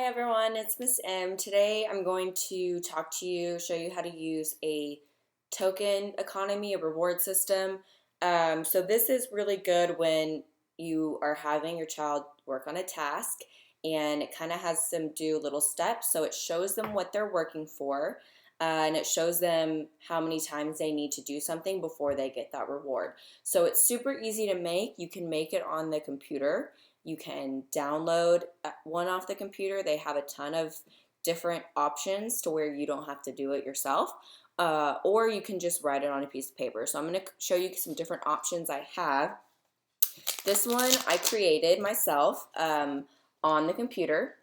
Hi everyone, it's Miss M. Today I'm going to show you how to use a token economy, a reward system. So this is really good when you are having your child work on a task and it kind of has them do little steps. So it shows them what they're working for and it shows them how many times they need to do something before they get that reward. So it's super easy to make. You can make it on the computer. You can download one off the computer. They have a ton of different options to where you don't have to do it yourself. Or you can just write it on a piece of paper. So I'm going to show you some different options I have. This one I created myself on the computer.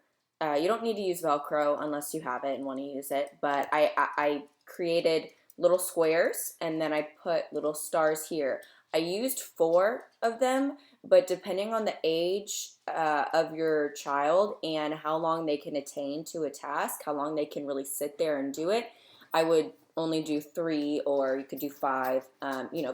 You don't need to use Velcro unless you have it and want to use it. But I created little squares and then I put little stars here. I used 4 of them, but depending on the age of your child and how long they can attain to a task, how long they can really sit there and do it, I would only do 3 or you could do 5,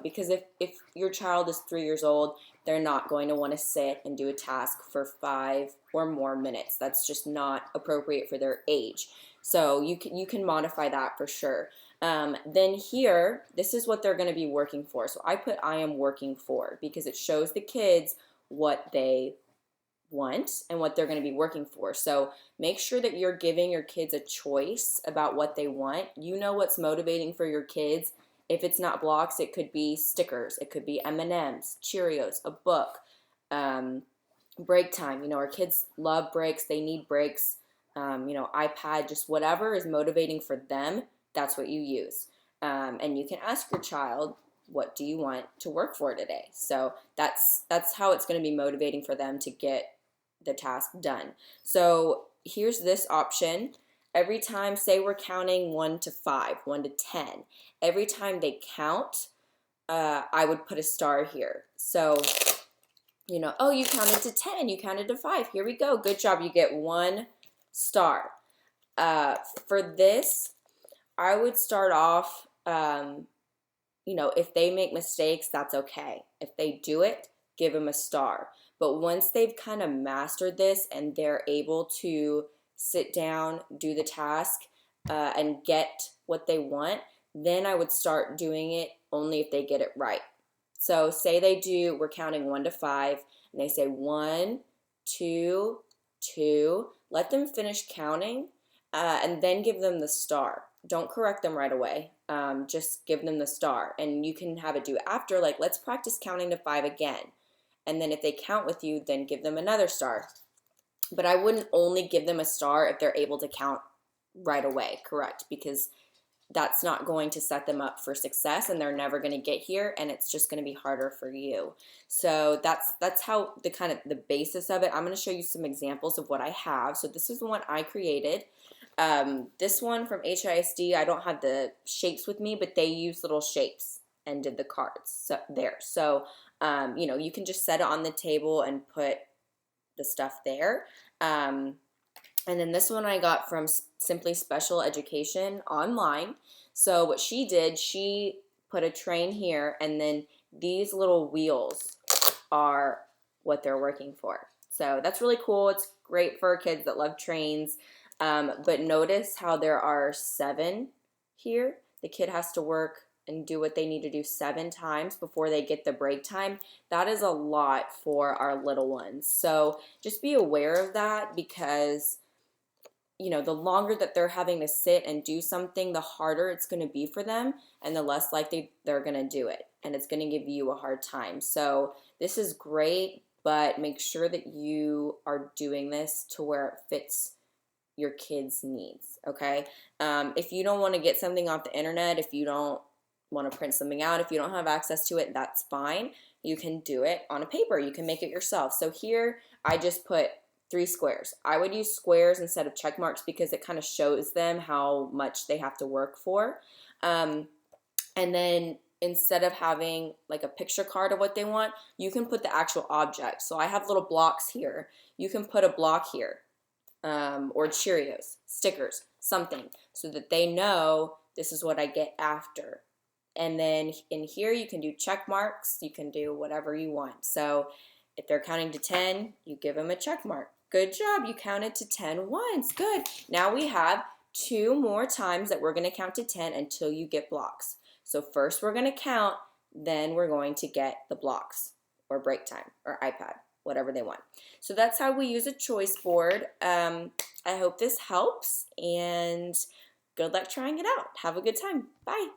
because if your child is 3 years old, they're not going to want to sit and do a task for 5 or more minutes. That's just not appropriate for their age. So you can modify that for sure. Then here, this is what they're going to be working for. So I put I am working for because it shows the kids what they want and what they're going to be working for. So make sure that you're giving your kids a choice about what they want. You know what's motivating for your kids. If it's not blocks, it could be stickers, it could be M&Ms, Cheerios, a book, break time. Our kids love breaks, they need breaks, iPad, just whatever is motivating for them, that's what you use. And you can ask your child, what do you want to work for today? So that's how it's going to be motivating for them to get the task done. So here's this option. Every time, say we're counting 1 to 5, 1 to 10, every time they count, I would put a star here. So, oh, you counted to 10, you counted to 5, here we go, good job, you get 1 star. For this, I would start off, if they make mistakes, that's okay. If they do it, give them a star. But once they've kind of mastered this and they're able to sit down, do the task, and get what they want, then I would start doing it only if they get it right. So say we're counting 1 to 5, and they say 1, 2, 2. Let them finish counting, and then give them the star. Don't correct them right away. Just give them the star. And you can have it do after, like, let's practice counting to 5 again. And then if they count with you, then give them another star. But I wouldn't only give them a star if they're able to count right away, correct? Because that's not going to set them up for success and they're never going to get here and it's just going to be harder for you. So that's how the basis of it. I'm going to show you some examples of what I have. So this is the one I created. This one from HISD, I don't have the shapes with me, but they use little shapes and did the cards there. So, you can just set it on the table and put the stuff there. And then this one I got from Simply Special Education online. So what she did, she put a train here, and then these little wheels are what they're working for. So that's really cool. It's great for kids that love trains. But notice how there are 7 here. The kid has to work and do what they need to do 7 times before they get the break time. That is a lot for our little ones. So just be aware of that because, the longer that they're having to sit and do something, the harder it's going to be for them and the less likely they're going to do it. And it's going to give you a hard time. So this is great, but make sure that you are doing this to where it fits your kids' needs, okay? If you don't want to get something off the internet, if you don't want to print something out, if you don't have access to it, that's fine. You can do it on a paper. You can make it yourself. So here I just put 3 squares. I would use squares instead of check marks because it kind of shows them how much they have to work for. And then instead of having like a picture card of what they want, you can put the actual object. So I have little blocks here. You can put a block here. Or Cheerios, stickers, something, so that they know this is what I get after. And then in here you can do check marks, you can do whatever you want. So if they're counting to 10, you give them a check mark. Good job. You counted to 10 once. Good. Now we have 2 more times that we're going to count to 10 until you get blocks. So first we're going to count, then we're going to get the blocks or break time or iPad, whatever they want. So that's how we use a choice board. I hope this helps, and good luck trying it out. Have a good time. Bye.